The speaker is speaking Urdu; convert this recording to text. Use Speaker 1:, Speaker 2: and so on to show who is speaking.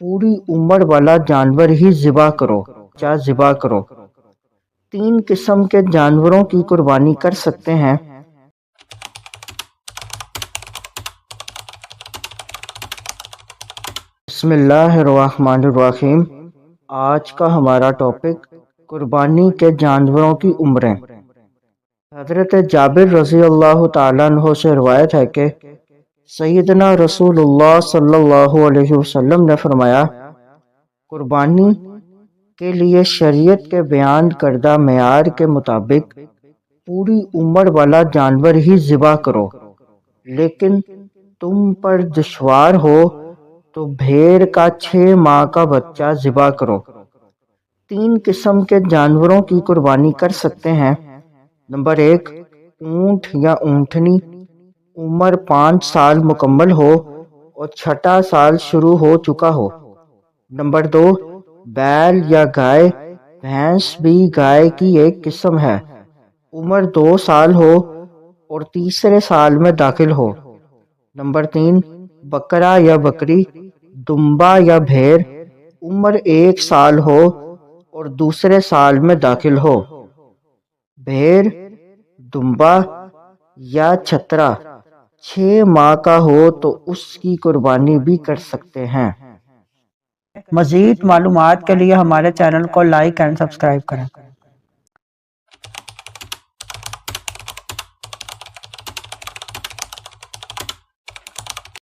Speaker 1: پوری عمر والا جانور ہی ذبح کرو۔ 3 قسم کے جانوروں کی قربانی کر سکتے ہیں۔ بسم اللہ الرحمن الرحیم۔ آج کا ہمارا ٹاپک قربانی کے جانوروں کی عمریں۔ حضرت جابر رضی اللہ تعالیٰ عنہ سے روایت ہے کہ سیدنا رسول اللہ صلی اللہ علیہ وسلم نے فرمایا، قربانی کے لیے شریعت کے بیان کردہ معیار کے مطابق پوری عمر والا جانور ہی ذبح کرو، لیکن تم پر دشوار ہو تو بھیڑ کا 6 ماہ کا بچہ ذبح کرو۔ 3 قسم کے جانوروں کی قربانی کر سکتے ہیں۔ نمبر 1، اونٹ یا اونٹنی، عمر 5 سال مکمل ہو اور 6واں سال شروع ہو چکا ہو۔ نمبر 2، بیل یا گائے، بھینس بھی گائے کی ایک قسم ہے، عمر 2 سال ہو اور 3 سال میں داخل ہو۔ نمبر 3، بکرا یا بکری، دمبا یا بھیڑ، عمر 1 سال ہو اور 2 سال میں داخل ہو۔ بھیڑ، دمبا یا چھترا 6 ماہ کا ہو تو اس کی قربانی بھی کر سکتے ہیں۔ مزید معلومات کے لیے ہمارے چینل کو لائک اینڈ سبسکرائب کریں۔